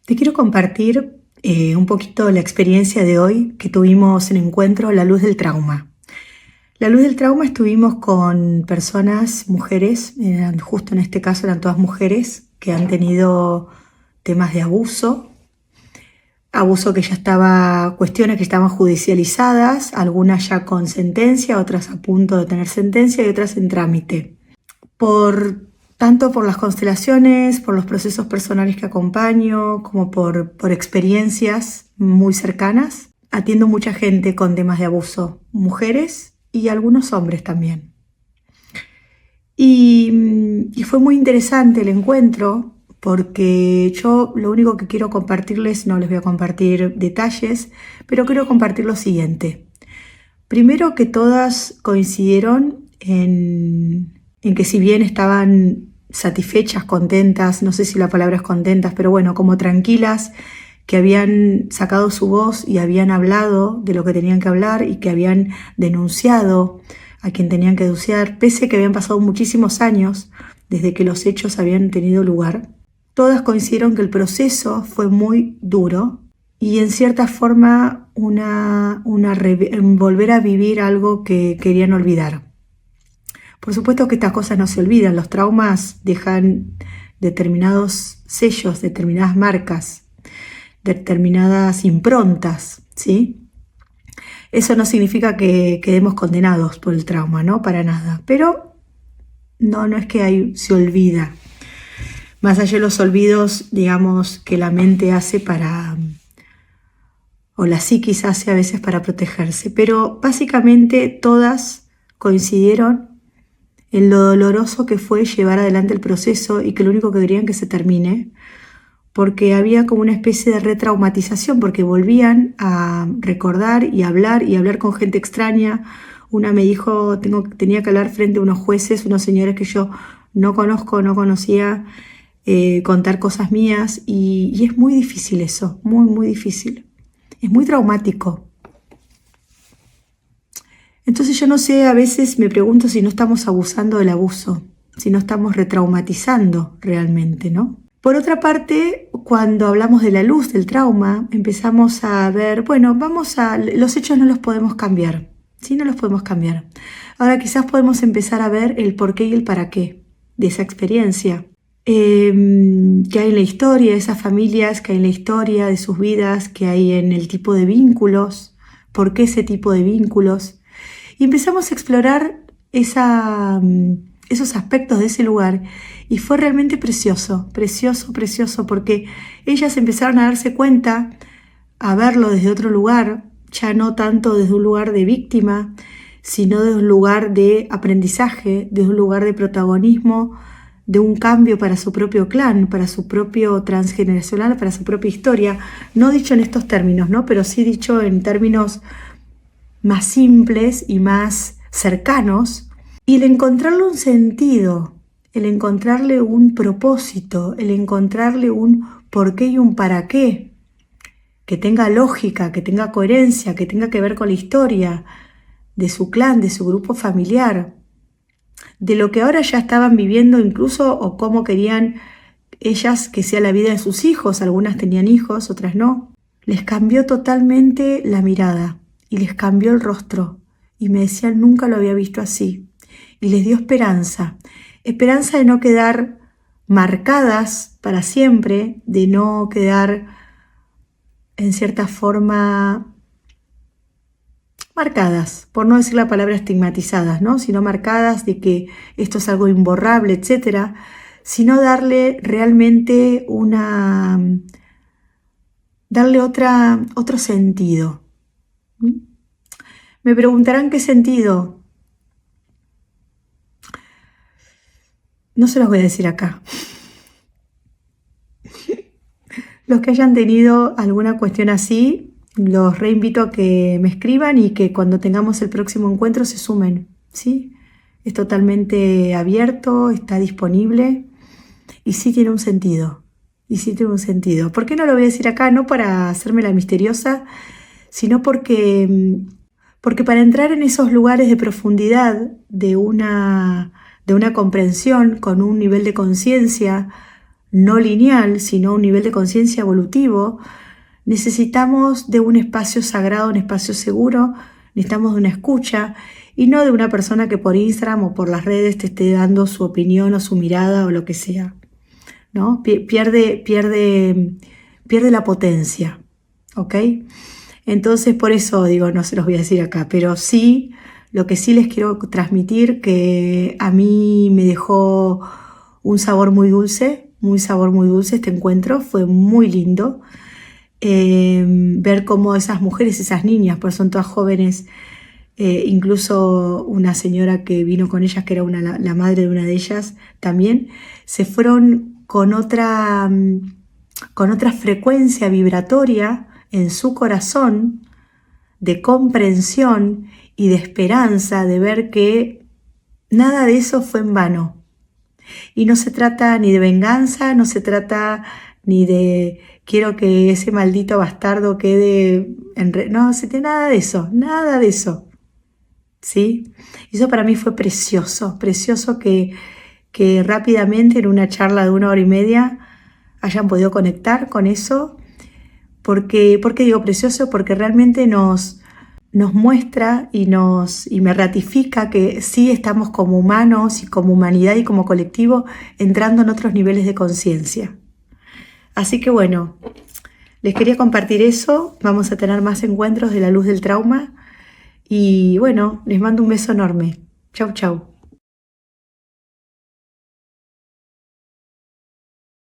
Te quiero compartir un poquito la experiencia de hoy que tuvimos en encuentro La Luz del Trauma. La Luz del Trauma estuvimos con personas, mujeres, justo en este caso eran todas mujeres que han tenido temas de abuso que ya estaba, cuestiones que estaban judicializadas, algunas ya con sentencia, otras a punto de tener sentencia y otras en trámite. Tanto por las constelaciones, por los procesos personales que acompaño, como por experiencias muy cercanas, atiendo mucha gente con temas de abuso, mujeres y algunos hombres también. Y fue muy interesante el encuentro porque yo lo único que quiero compartirles, no les voy a compartir detalles, pero quiero compartir lo siguiente. Primero, que todas coincidieron en que si bien estaban satisfechas, contentas, no sé si la palabra es contentas, pero bueno, como tranquilas, que habían sacado su voz y habían hablado de lo que tenían que hablar y que habían denunciado a quien tenían que denunciar, pese a que habían pasado muchísimos años desde que los hechos habían tenido lugar, todas coincidieron que el proceso fue muy duro y en cierta forma volver a vivir algo que querían olvidar. Por supuesto que estas cosas no se olvidan, los traumas dejan determinados sellos, determinadas marcas, determinadas improntas, ¿sí? Eso no significa que quedemos condenados por el trauma, ¿no? Para nada. Pero no es que se olvida. Más allá de los olvidos, digamos, que la mente hace o la psiquis hace a veces para protegerse. Pero básicamente todas coincidieron en lo doloroso que fue llevar adelante el proceso y que lo único que querían que se termine, porque había como una especie de retraumatización, porque volvían a recordar y hablar con gente extraña. Una me dijo, tenía que hablar frente a unos jueces, unos señores que yo no conocía, contar cosas mías, y es muy difícil eso, muy difícil. Es muy traumático. Entonces yo no sé, a veces me pregunto si no estamos abusando del abuso, si no estamos retraumatizando realmente, ¿no? Por otra parte, cuando hablamos de la luz del trauma, empezamos a ver, bueno, los hechos no los podemos cambiar, ¿sí? No los podemos cambiar. Ahora quizás podemos empezar a ver el por qué y el para qué de esa experiencia. Que hay en la historia, esas familias, que hay en la historia de sus vidas, que hay en el tipo de vínculos, por qué ese tipo de vínculos. Y empezamos a explorar esos aspectos de ese lugar y fue realmente precioso, porque ellas empezaron a darse cuenta, a verlo desde otro lugar, ya no tanto desde un lugar de víctima, sino desde un lugar de aprendizaje, desde un lugar de protagonismo, de un cambio para su propio clan, para su propio transgeneracional, para su propia historia. No dicho en estos términos, ¿no? Pero sí dicho en términos más simples y más cercanos, y el encontrarle un sentido, el encontrarle un propósito, el encontrarle un por qué y un para qué, que tenga lógica, que tenga coherencia, que tenga que ver con la historia de su clan, de su grupo familiar, de lo que ahora ya estaban viviendo incluso o cómo querían ellas que sea la vida de sus hijos. Algunas tenían hijos, otras no. Les cambió totalmente la mirada y les cambió el rostro y me decían, nunca lo había visto así, y les dio esperanza de no quedar marcadas para siempre, de no quedar en cierta forma marcadas, por no decir la palabra estigmatizadas, ¿no? Sino marcadas de que esto es algo imborrable, etcétera, sino darle realmente otro sentido. Me preguntarán qué sentido. No se los voy a decir acá. Los que hayan tenido alguna cuestión así, los reinvito a que me escriban y que cuando tengamos el próximo encuentro se sumen, ¿sí? Es totalmente abierto, está disponible y sí tiene un sentido. ¿Por qué no lo voy a decir acá? No para hacerme la misteriosa, sino porque para entrar en esos lugares de profundidad, de una comprensión con un nivel de conciencia no lineal, sino un nivel de conciencia evolutivo, necesitamos de un espacio sagrado, un espacio seguro, necesitamos de una escucha y no de una persona que por Instagram o por las redes te esté dando su opinión o su mirada o lo que sea, ¿no? Pierde la potencia, ¿ok? Entonces por eso digo, no se los voy a decir acá, pero sí, lo que sí les quiero transmitir que a mí me dejó un sabor muy dulce, este encuentro, fue muy lindo. Ver cómo esas mujeres, esas niñas, pues son todas jóvenes, incluso una señora que vino con ellas, que era la madre de una de ellas también, se fueron con otra frecuencia vibratoria en su corazón de comprensión y de esperanza, de ver que nada de eso fue en vano. Y no se trata ni de venganza, no se trata ni de quiero que ese maldito bastardo quede no, nada de eso, nada de eso. ¿Sí? Eso para mí fue precioso, precioso que rápidamente en una charla de 1 hora y media hayan podido conectar con eso. ¿Por qué digo precioso? Porque realmente nos muestra y me ratifica que sí estamos como humanos y como humanidad y como colectivo entrando en otros niveles de conciencia. Así que bueno, les quería compartir eso. Vamos a tener más encuentros de la luz del trauma. Y bueno, les mando un beso enorme. Chau, chau.